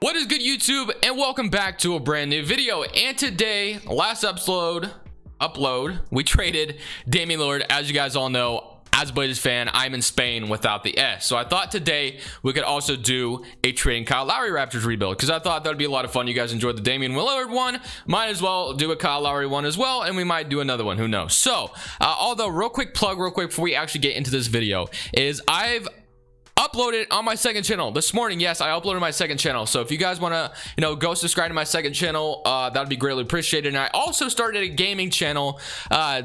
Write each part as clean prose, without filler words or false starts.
What is good, YouTube, and welcome back to a brand new video. And today, last upload, we traded Damian Lillard. As you guys all know, as a Blazers fan, I'm in Spain without the S. So I thought today we could also do a trading Kyle Lowry Raptors rebuild, because I thought that would be a lot of fun. You guys enjoyed the Damian Lillard one, might as well do a Kyle Lowry one as well, and we might do another one, who knows. So although real quick before we actually get into this video is I've uploaded on my second channel this morning. Yes, I uploaded my second channel, so if you guys want to go subscribe to my second channel, that would be greatly appreciated. And I also started a gaming channel.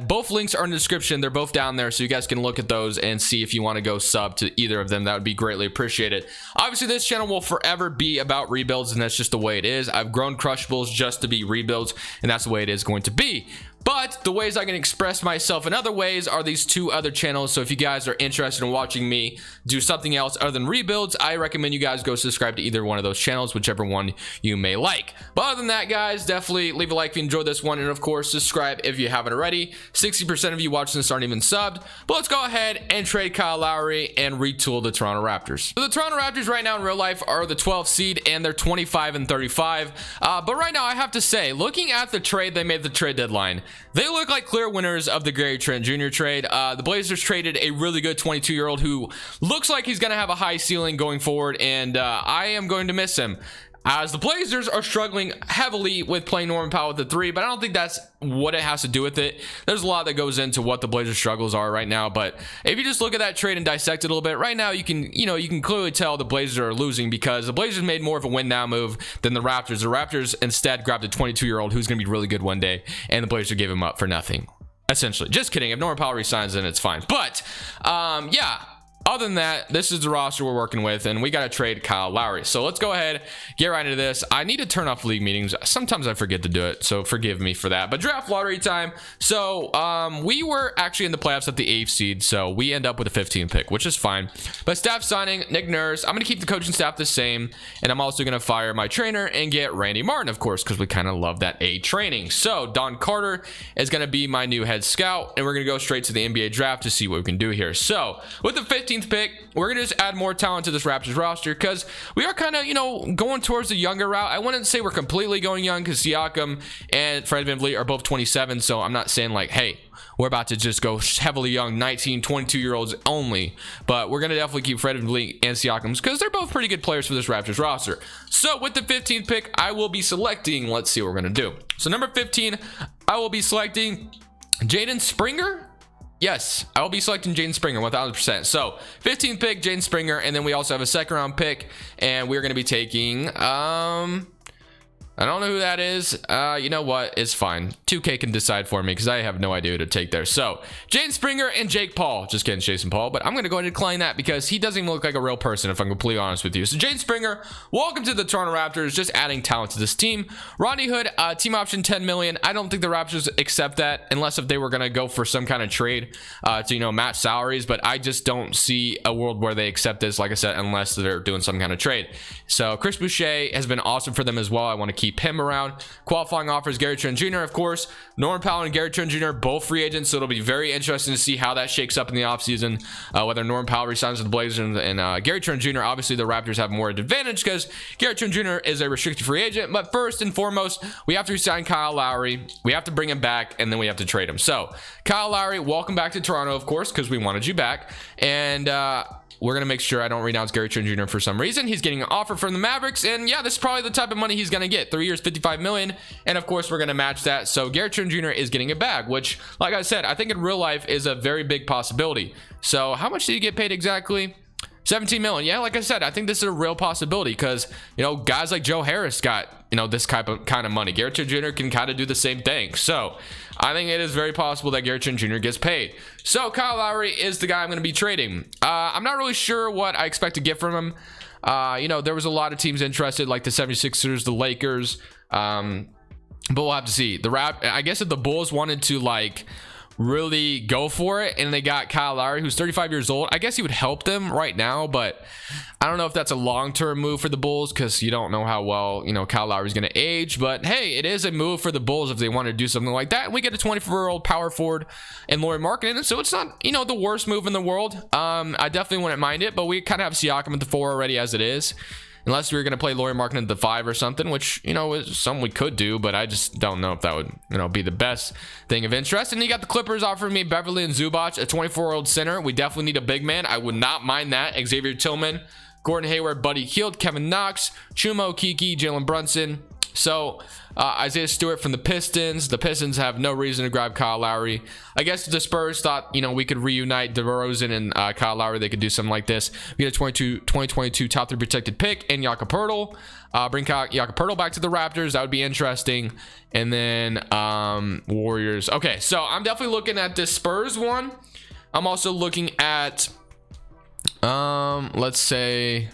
Both links are in the description. They're both down there, so you guys can look at those and see if you want to go sub to either of them. That would be greatly appreciated. Obviously, this channel will forever be about rebuilds, and that's just the way it is. I've grown Crushables just to be rebuilds, and that's the way it is going to be. But the ways I can express myself in other ways are these two other channels. So if you guys are interested in watching me do something else other than rebuilds, I recommend you guys go subscribe to either one of those channels, whichever one you may like. But other than that, guys, definitely leave a like if you enjoyed this one, and of course subscribe if you haven't already. 60% of you watching this aren't even subbed. But let's go ahead and trade Kyle Lowry and retool the Toronto Raptors. So the Toronto Raptors right now in real life are the 12th seed, and they're 25 and 35. But right now I have to say, looking at the trade they made the trade deadline, they look like clear winners of the Gary Trent Jr. trade. The Blazers traded a really good 22-year-old who looks like he's going to have a high ceiling going forward, and I am going to miss him, as the Blazers are struggling heavily with playing Norman Powell with the three. But I don't think that's what it has to do with it. There's a lot that goes into what the Blazers struggles are right now. But if you just look at that trade and dissect it a little bit, right now you can clearly tell the Blazers are losing, because the Blazers made more of a win now move than the Raptors. The Raptors instead grabbed a 22-year-old who's going to be really good one day, and the Blazers gave him up for nothing, essentially. Just kidding. If Norman Powell resigns, then it's fine. But yeah, other than that, this is the roster we're working with, and we got to trade Kyle Lowry. So let's go ahead, get right into this. I need to turn off league meetings. Sometimes I forget to do it, so forgive me for that. But draft lottery time. So we were actually in the playoffs at the 8th seed, so we end up with a 15th pick, which is fine. But staff signing, Nick Nurse. I'm going to keep the coaching staff the same, and I'm also going to fire my trainer and get Randy Martin, of course, because we kind of love that A training. So Don Carter is going to be my new head scout, and we're going to go straight to the NBA draft to see what we can do here. So with the 15th pick, we're gonna just add more talent to this Raptors roster, because we are kind of going towards the younger route. I wouldn't say we're completely going young, because Siakam and Fred VanVleet are both 27, so I'm not saying like, hey, we're about to just go heavily young 19 22-year-olds only. But we're gonna definitely keep Fred VanVleet and Siakam, because they're both pretty good players for this Raptors roster. So with the 15th pick, I will be selecting, let's see what we're gonna do. So number 15, I will be selecting Jaden Springer. Yes, I will be selecting Jaden Springer 1000%. So 15th pick, Jaden Springer, and then we also have a second round pick, and we're going to be taking I don't know who that is. You know what? It's fine. 2K can decide for me, because I have no idea who to take there. So Jaden Springer and Jake Paul. Just kidding, Jason Paul. But I'm going to go ahead and decline that, because he doesn't even look like a real person, if I'm completely honest with you. So Jaden Springer, welcome to the Toronto Raptors. Just adding talent to this team. Rodney Hood, team option 10 million. I don't think the Raptors accept that, unless if they were going to go for some kind of trade to match salaries. But I just don't see a world where they accept this, like I said, unless they're doing some kind of trade. So Chris Boucher has been awesome for them as well. I want to keep him around. Qualifying offers, Gary Trent Jr., of course. Norman Powell and Gary Trent Jr. both free agents, so it'll be very interesting to see how that shakes up in the offseason, whether Norman Powell resigns with the Blazers, and Gary Trent Jr. Obviously the Raptors have more advantage, because Gary Trent Jr. is a restricted free agent. But first and foremost, we have to resign Kyle Lowry. We have to bring him back, and then we have to trade him. So Kyle Lowry, welcome back to Toronto, of course, because we wanted you back. And we're going to make sure I don't renounce Gary Trent Jr. for some reason. He's getting an offer from the Mavericks, and yeah, this is probably the type of money he's going to get. 3 years, $55 million, and of course, we're going to match that. So Gary Trent Jr. is getting a bag, which, like I said, I think in real life is a very big possibility. So how much did he get paid exactly? 17 million. Yeah, like I said, I think this is a real possibility, because guys like Joe Harris got this kind of money. Gary Trent Jr. can kind of do the same thing. So I think it is very possible that Gary Trent Jr. gets paid. So Kyle Lowry is the guy I'm going to be trading. I'm not really sure what I expect to get from him. There was a lot of teams interested, like the 76ers, the Lakers, but we'll have to see. I guess if the Bulls wanted to really go for it and they got Kyle Lowry, who's 35 years old, I guess he would help them right now. But I don't know if that's a long-term move for the Bulls, because you don't know how well Kyle Lowry is going to age. But hey, it is a move for the Bulls if they want to do something like that. And we get a 24-year-old power forward and Lowry Marketing, so it's not the worst move in the world. I definitely wouldn't mind it, but we kind of have Siakam at the 4 already as it is. unless we were going to play Lowry Markkanen at the 5 or something, which, you know, is something we could do, but I just don't know if that would, you know, be the best thing of interest. And you got the Clippers offering me Beverly and Zubac, a 24-year-old center. We definitely need a big man. I would not mind that. Xavier Tillman, Gordon Hayward, Buddy Hield, Kevin Knox, Chuma Okeke, Jalen Brunson. So Isaiah Stewart from the Pistons. The Pistons have no reason to grab Kyle Lowry. I guess the Spurs thought, you know, we could reunite DeRozan and Kyle Lowry. They could do something like this. We get a 2022 top 3 protected pick and Jakob Poeltl. Bring Jakob Poeltl back to the Raptors. That would be interesting. And then Warriors. Okay, so I'm definitely looking at this Spurs one. I'm also looking at let's say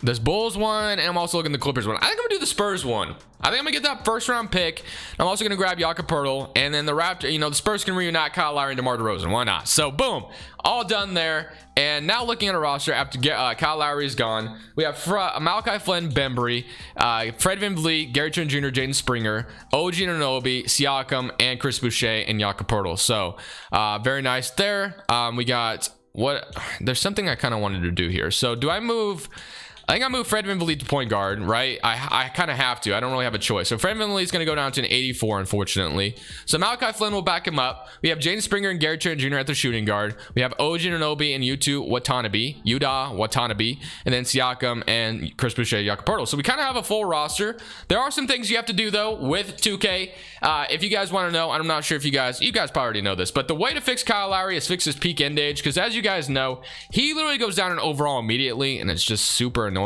this Bulls one, and I'm also looking at the Clippers one. I think I'm gonna do the Spurs one. I think I'm gonna get that first round pick. I'm also gonna grab Jakob Poeltl, and then the Raptors, you know, the Spurs can reunite Kyle Lowry and DeMar DeRozan. Why not? So boom, all done there. And now looking at a roster after Kyle Lowry is gone, we have Malachi Flynn, Bembry, Fred VanVleet, Gary Trent Jr., Jaden Springer, OG Anunoby, Siakam, and Chris Boucher and Jakob Poeltl. So very nice there. We got there's something I kind of wanted to do here. So do I move? I think I move Fred VanVleet to point guard, right? I kind of have to. I don't really have a choice. So Fred VanVleet is going to go down to an 84, unfortunately. So Malachi Flynn will back him up. We have Jaden Springer and Gary Trent Jr. at the shooting guard. We have OG Anunoby and Yuta Watanabe, and then Siakam and Chris Boucher, Jakob Poeltl. So we kind of have a full roster. There are some things you have to do though with 2K. If you guys want to know, I'm not sure if you guys probably already know this, but the way to fix Kyle Lowry is fix his peak end age, because as you guys know, he literally goes down in overall immediately, and it's just super annoying.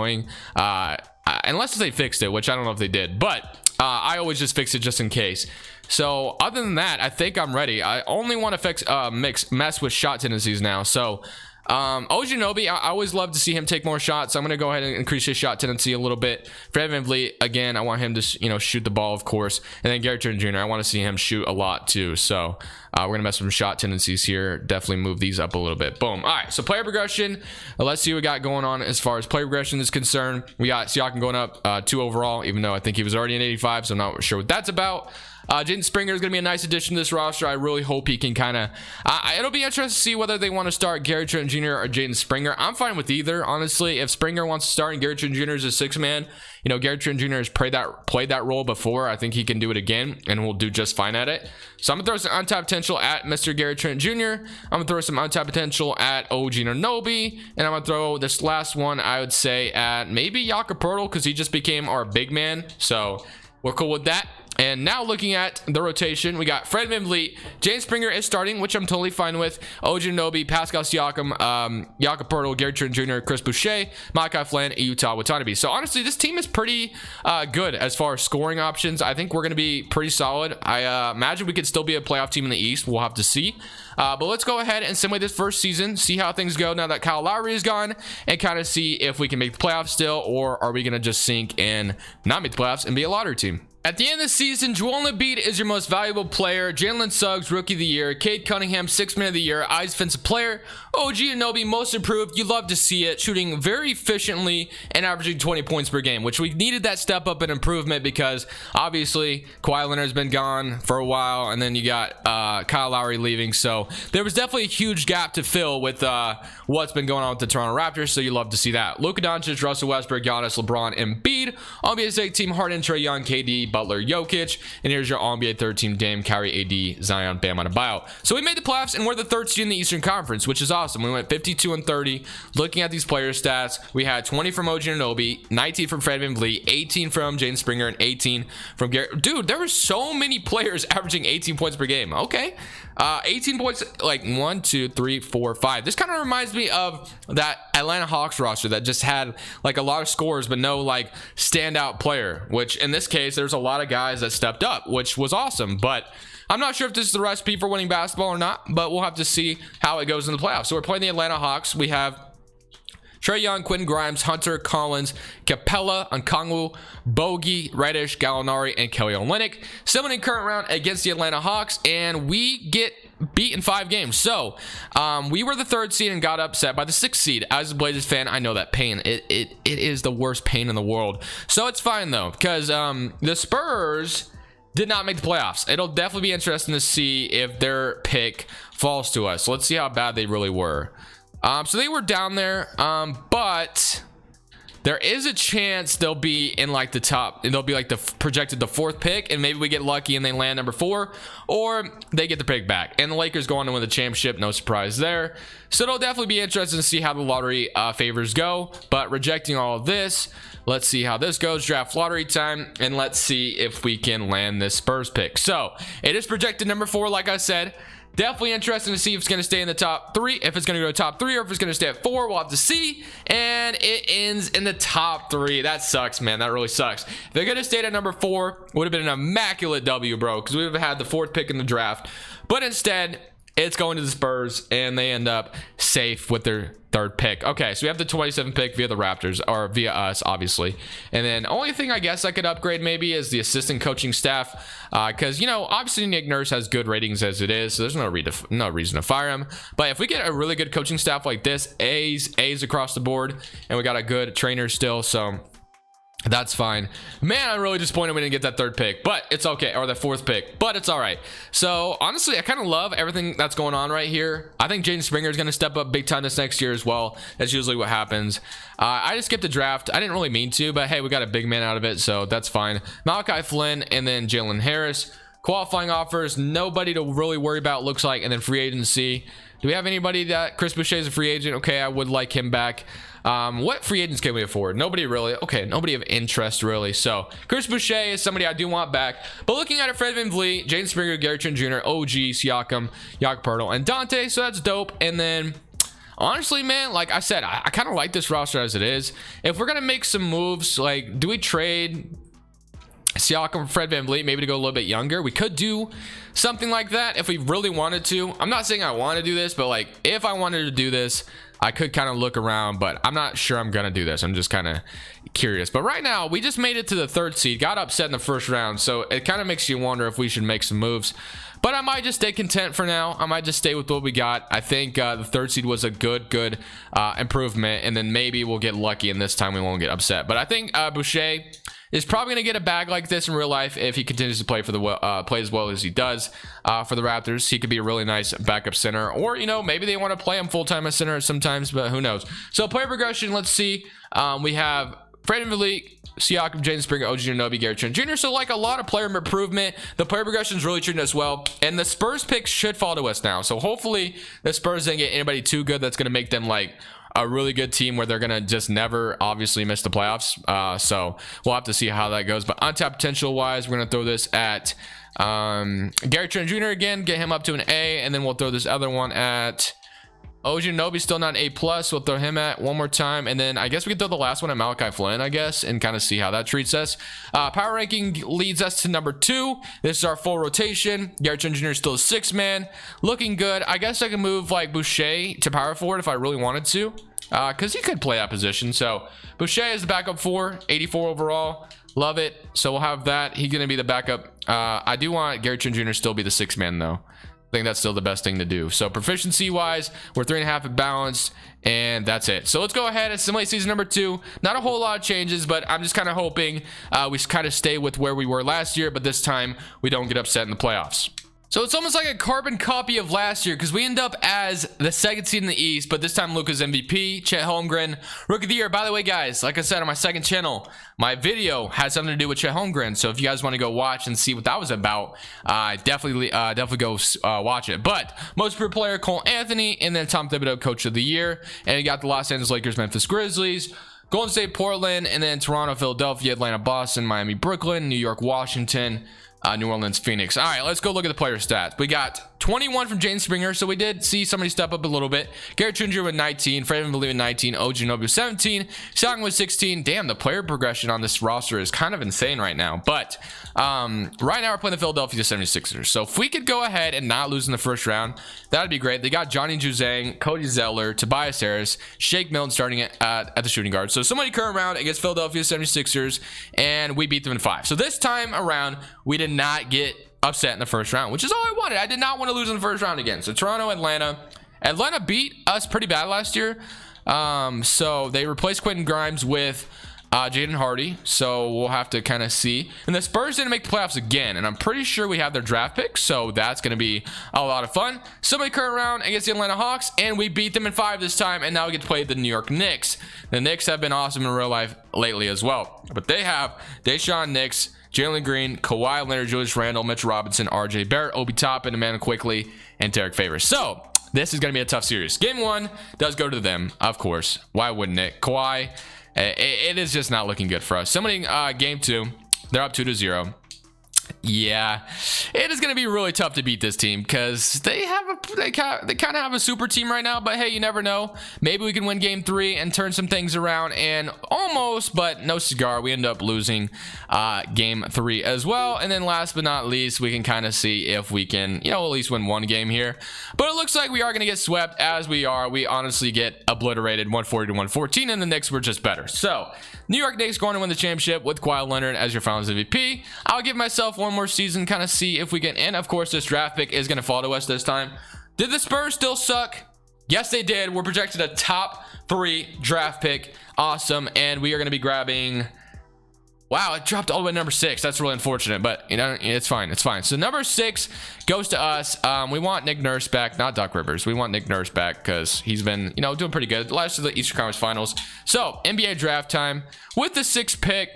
Unless they fixed it, which I don't know if they did, but I always just fix it just in case. So other than that, I think I'm ready. I only want to fix mess with shot tendencies now. So OG Anunoby, I always love to see him take more shots, so I'm going to go ahead and increase his shot tendency a little bit. Fred VanVleet, again, I want him to, you know, shoot the ball, of course. And then Gary Trent Jr., I want to see him shoot a lot too. So we're going to mess with some shot tendencies here. Definitely move these up a little bit. Boom. All right, so player progression. Let's see what we got going on as far as player progression is concerned. We got Siakam going up 2 overall, even though I think he was already in 85, so I'm not sure what that's about. Jaden Springer is going to be a nice addition to this roster. I really hope he can kind of it'll be interesting to see whether they want to start Gary Trent Jr. or Jaden Springer. I'm fine with either, honestly. If Springer wants to start and Gary Trent Jr. is a 6-man, you know, Gary Trent Jr. has played that role before. I think he can do it again, and will do just fine at it. So I'm going to throw some untapped potential at Mr. Gary Trent Jr. I'm going to throw some untapped potential at OG Anunoby, and I'm going to throw this last one, I would say, at maybe Jakob Poeltl, because he just became our big man. So we're cool with that. And now looking at the rotation, we got Fred VanVleet, Jaden Springer is starting, which I'm totally fine with. OG Anunoby, Pascal Siakam, Jakob Poeltl, Gary Trent Jr., Chris Boucher, Malachi Flynn, and Yuta Watanabe. So honestly, this team is pretty good as far as scoring options. I think we're going to be pretty solid. I imagine we could still be a playoff team in the East. We'll have to see. But let's go ahead and simulate this first season, see how things go now that Kyle Lowry is gone, and kind of see if we can make the playoffs still, or are we going to just sink and not make the playoffs and be a lottery team. At the end of the season, Joel Embiid is your most valuable player. Jalen Suggs, Rookie of the Year. Cade Cunningham, 6th Man of the Year. Eyes Defensive Player. OG Anunoby, Most Improved. You love to see it. Shooting very efficiently and averaging 20 points per game, which we needed that step up and improvement because obviously Kawhi Leonard's been gone for a while, and then you got Kyle Lowry leaving. So there was definitely a huge gap to fill with what's been going on with the Toronto Raptors. So you love to see that. Luka Doncic, Russell Westbrook, Giannis, LeBron, Embiid. NBA team Harden, Trae Young, KD, Butler, Jokic, and here's your All-NBA third team: Dame, Kyrie, AD, Zion, Bam Adebayo. So we made the playoffs, and we're the 3rd seed in the Eastern Conference, which is awesome. We went 52-30. Looking at these player stats, we had 20 from OG Anunoby, 19 from Fred VanVleet, 18 from Jaden Springer, and 18 from Gary. Dude, there were so many players averaging 18 points per game. Okay. 18 points, like 1, 2, 3, 4, 5. This kind of reminds me of that Atlanta Hawks roster that just had like a lot of scores but no like standout player, which in this case there's a lot of guys that stepped up, which was awesome. But I'm not sure if this is the recipe for winning basketball or not, but we'll have to see how it goes in the playoffs. So we're playing the Atlanta Hawks. We have Trae Young, Quentin Grimes, Hunter, Collins, Capella, Okongwu, Bogey, Reddish, Gallinari, and Kelly Olynyk. Summoning current round against the Atlanta Hawks, and we get beat in 5 games. So we were the 3rd seed and got upset by the 6th seed. As a Blazers fan, I know that pain. It is the worst pain in the world. So it's fine though, because the Spurs did not make the playoffs. It'll definitely be interesting to see if their pick falls to us. Let's see how bad they really were. So they were down there, but there is a chance they'll be in like the top, and they'll be like projected the 4th pick, and maybe we get lucky and they land number 4, or they get the pick back and the Lakers go on to win the championship. No surprise there. So it'll definitely be interesting to see how the lottery favors go. But rejecting all of this, let's see how this goes. Draft lottery time, and let's see if we can land this Spurs pick. So it is projected number 4, like I said. Definitely interesting to see if it's going to stay in the top 3, if it's going to go to top 3, or if it's going to stay at 4. We'll have to see. And it ends in the top 3. That sucks, man. That really sucks. If they're going to stay at number 4, would have been an immaculate W, bro, because we would have had the 4th pick in the draft. But instead, it's going to the Spurs, and they end up safe with their 3rd pick. Okay, so we have the 27th pick via the Raptors, or via us, obviously. And then only thing I guess I could upgrade maybe is the assistant coaching staff, because, you know, obviously Nick Nurse has good ratings as it is, so there's no reason to fire him. But if we get a really good coaching staff like this, A's across the board, and we got a good trainer still, so that's fine. Man, I'm really disappointed we didn't get that 3rd pick, but it's okay, or the 4th pick, but it's all right. So honestly, I kind of love everything that's going on right here. I think Jaden Springer is going to step up big time this next year as well. That's usually what happens. I just skipped the draft. I didn't really mean to, but hey, we got a big man out of it, so that's fine. Malachi Flynn and then Jalen Harris. Qualifying offers, nobody to really worry about, looks like. And then free agency, do we have anybody that Chris Boucher is a free agent? Okay, I would like him back. What free agents can we afford? Nobody really. Okay, nobody of interest really. So Chris Boucher is somebody I do want back. But looking at it, Fred VanVleet, Jaden Springer, Gary Trent Jr., OG, Siakam, Jakob Poeltl, and Dante. So that's dope. And then honestly, man, like I said, I kind of like this roster as it is. If we're gonna make some moves, like, do we trade Siakam, Fred VanVleet, maybe to go a little bit younger? We could do something like that if we really wanted to. I'm not saying I want to do this, but like if I wanted to do this, I could kind of look around, but I'm not sure I'm gonna do this. I'm just kind of curious. But right now, we just made it to the 3rd seed, got upset in the 1st round, so it kind of makes you wonder if we should make some moves. But I might just stay content for now. I might just stay with what we got. I think the 3rd seed was a good improvement, and then maybe we'll get lucky, and this time we won't get upset. But I think Boucher is probably going to get a bag like this in real life if he continues to play for the play as well as he does for the Raptors. He could be a really nice backup center, or, you know, maybe they want to play him full-time as center sometimes, but who knows. So player progression, let's see. We have Fred VanVleet, Siakam, Jaden Springer, OG Anunoby, Gary Trent Jr. So like a lot of player improvement. The player progression is really treating us well, and the Spurs picks should fall to us now. So hopefully the Spurs didn't get anybody too good that's going to make them like a really good team where they're gonna just never obviously miss the playoffs. So we'll have to see how that goes. But untapped potential wise, we're gonna throw this at Gary Trent Jr. again, get him up to an A, and then we'll throw this other one at OG Anunoby, still not an A+. We'll throw him at one more time, and then I guess we can throw the last one at Malachi Flynn, I guess, and kind of see how that treats us. Power ranking leads us to number 2. This is our full rotation. Gary Trent Jr. is still a 6th man, looking good. I guess I can move like Boucher to power forward if I really wanted to, because he could play that position. So Boucher is the backup 4, 84 overall. Love it. So we'll have that. He's gonna be the backup. I do want Gary Trent Jr. to still be the 6th man though. I think that's still the best thing to do. So proficiency wise, we're 3.5 balanced, and that's it. So let's go ahead and simulate season number 2. Not a whole lot of changes, but I'm just kind of hoping we kind of stay with where we were last year, but this time we don't get upset in the playoffs. So it's almost like a carbon copy of last year, because we end up as the 2nd seed in the East, but this time Luka's MVP, Chet Holmgren, Rookie of the Year. By the way, guys, like I said on my 2nd channel, my video has something to do with Chet Holmgren. So if you guys want to go watch and see what that was about, definitely go watch it. But most improved player, Cole Anthony, and then Tom Thibodeau, Coach of the Year. And you got the Los Angeles Lakers, Memphis Grizzlies, Golden State, Portland, and then Toronto, Philadelphia, Atlanta, Boston, Miami, Brooklyn, New York, Washington, New Orleans, Phoenix. All right, let's go look at the player stats. We got 21 from Jaden Springer, so we did see somebody step up a little bit. Gary Trent Jr. with 19, Fred VanVleet with 19, OG Anunoby with 17, Siakam with 16. Damn, the player progression on this roster is kind of insane right now. But right now we're playing the Philadelphia 76ers. So if we could go ahead and not lose in the 1st round, that'd be great. They got Johnny Juzang, Cody Zeller, Tobias Harris, Shake Milton starting at the shooting guard. So somebody current round against Philadelphia 76ers, and we beat them in 5. So this time around, we did not get upset in the 1st round, which is all I wanted. I did not want to lose in the 1st round again. So Toronto, Atlanta beat us pretty bad last year. So they replaced Quentin Grimes with Jaden Hardy, so we'll have to kind of see. And the Spurs didn't make the playoffs again, and I'm pretty sure we have their draft pick, so that's going to be a lot of fun. Somebody current round against the Atlanta Hawks, and we beat them in 5 this time, and now we get to play the New York Knicks. The Knicks have been awesome in real life lately as well, but they have Deshaun Nix, Jalen Green, Kawhi Leonard, Julius Randle, Mitchell Robinson, RJ Barrett, Obi Toppin, Emmanuel Quickly, and Derek Favors. So this is going to be a tough series. Game 1 does go to them, of course. Why wouldn't it? Kawhi, it is just not looking good for us. Somebody, game 2, they're up 2-0. Yeah, it is going to be really tough to beat this team because they kind of have a super team right now, but hey, you never know. Maybe we can win game 3 and turn some things around, and almost, but no cigar, we end up losing game 3 as well. And then last but not least, we can kind of see if we can, at least win 1 game here, but it looks like we are going to get swept. As we honestly get obliterated 140-114, and the Knicks were just better. So New York Knicks going to win the championship with Kawhi Leonard as your finals MVP. I'll give myself one more season, kind of see if we can, and of course this draft pick is going to fall to us this time. Did the Spurs still suck? Yes, they did. We're projected a top 3 draft pick. Awesome. And we are going to be grabbing, wow, it dropped all the way to number 6. That's really unfortunate, but it's fine. It's fine. So number 6 goes to us. We want Nick Nurse back, not Doc Rivers. We want Nick Nurse back because he's been, doing pretty good last of the Eastern Conference Finals. So NBA draft time with the 6th pick.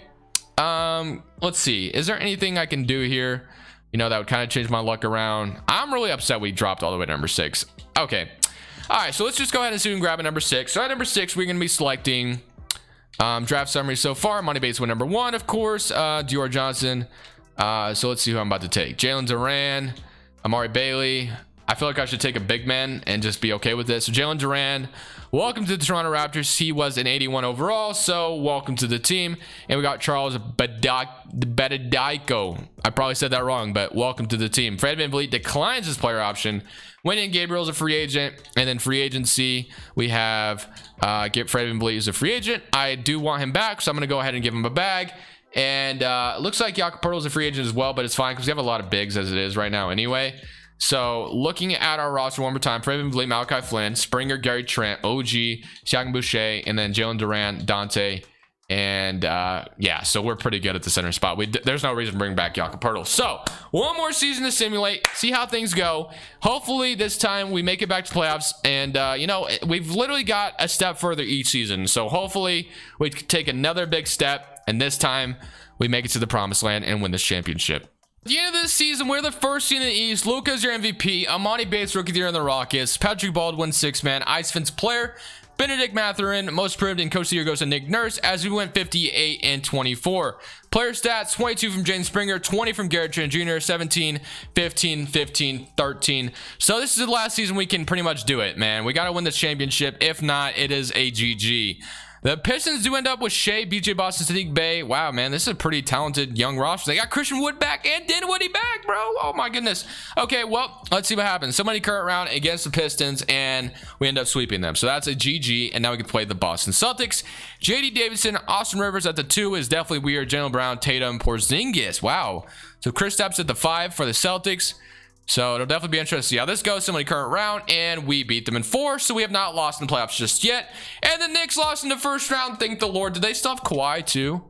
Let's see, is there anything I can do here, that would kind of change my luck around? I'm really upset we dropped all the way to number 6. Okay, all right, so let's just go ahead and see if we can grab a number 6. So at number 6, we're going to be selecting draft summary so far. Money Bates went number 1, of course. Dior Johnson. So let's see who I'm about to take. Jalen Duren, Amari Bailey. I feel like I should take a big man and just be okay with this. So Jalen Duren, welcome to the Toronto Raptors. He was an 81 overall, so welcome to the team. And we got Charles Bediako. I probably said that wrong, but welcome to the team. Fred VanVleet declines his player option. Went Gabriel's a free agent, and then free agency we have get Fred VanVleet as a free agent. I do want him back, so I'm gonna go ahead and give him a bag. And it looks like Jakob Poeltl's a free agent as well, but it's fine because we have a lot of bigs as it is right now anyway. So looking at our roster one more time: Fred VanVleet, Malachi Flynn, Springer, Gary Trent, OG, Siakam Boucher, and then Jalen Duren, Dante. And yeah, so we're pretty good at the center spot. There's no reason to bring back Jakob Poeltl. So one more season to simulate, see how things go. Hopefully this time we make it back to playoffs, and we've literally got a step further each season. So hopefully we can take another big step, and this time we make it to the promised land and win this championship. At the end of this season, we're the first seed in the East. Luka's your MVP. Amani Bates, rookie of the year in the Rockets. Patrick Baldwin, 6-man. Ice Fence player. Benedict Mathurin, most improved, and coach of the year goes to Nick Nurse as we went 58 and 24. Player stats: 22 from Jaden Springer, 20 from Garrett Trent Jr., 17, 15, 15, 13. So this is the last season we can pretty much do it, man. We got to win this championship. If not, it is a GG. The Pistons do end up with Shea, BJ Boston, Sadiq Bey. Wow, man, this is a pretty talented young roster. They got Christian Wood back and Dinwiddie back, bro. Oh, my goodness. Okay, well, let's see what happens. Somebody current round against the Pistons, and we end up sweeping them. So that's a GG, and now we can play the Boston Celtics. JD Davidson, Austin Rivers at the 2 is definitely weird. Jaylen Brown, Tatum, Porzingis. Wow. So Chris Stapps at the 5 for the Celtics. So it'll definitely be interesting to see how this goes. Somebody current round, and we beat them in 4, so we have not lost in the playoffs just yet. And the Knicks lost in the first round. Thank the Lord. Did they still have Kawhi too?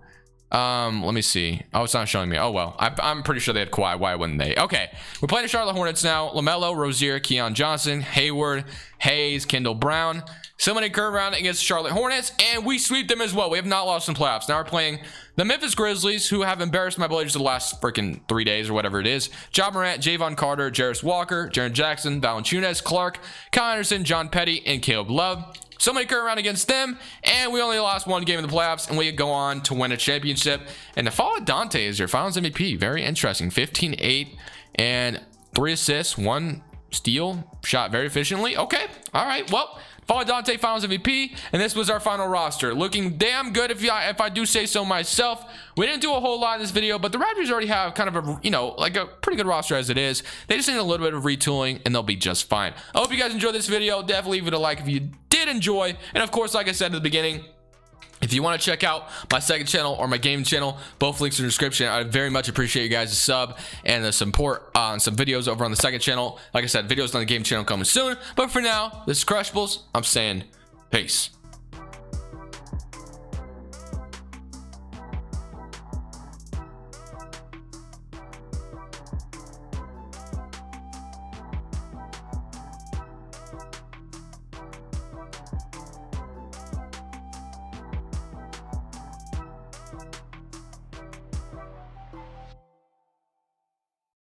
Let me see. Oh, it's not showing me. Oh well, I'm pretty sure they had Kawhi. Why wouldn't they? Okay, we're playing the Charlotte Hornets now. LaMelo, Rozier, Keon Johnson, Hayward, Hayes, Kendall Brown. Somebody current round against Charlotte Hornets, and we sweep them as well. We have not lost in playoffs. Now we're playing the Memphis Grizzlies, who have embarrassed my Blazers the last freaking 3 days or whatever it is. Ja Morant, Javon Carter, Jarris Walker, Jaren Jackson, Valanciunas, Clark, Kyle Anderson, John Petty, and Caleb Love. Somebody current round against them, and we only lost 1 game in the playoffs, and we go on to win a championship. And the follow Dante is your finals MVP. Very interesting. 15-8 and 3 assists, 1 steal, shot very efficiently. Okay, all right, well, follow Dante, finals MVP, and this was our final roster. Looking damn good, if I do say so myself. We didn't do a whole lot in this video, but the Raptors already have kind of a, like a pretty good roster as it is. They just need a little bit of retooling, and they'll be just fine. I hope you guys enjoyed this video. Definitely leave it a like if you did enjoy. And of course, like I said at the beginning, if you want to check out my second channel or my game channel, both links in the description. I very much appreciate you guys' sub and the support on some videos over on the second channel. Like I said, videos on the game channel coming soon. But for now, this is Crushables. I'm saying peace.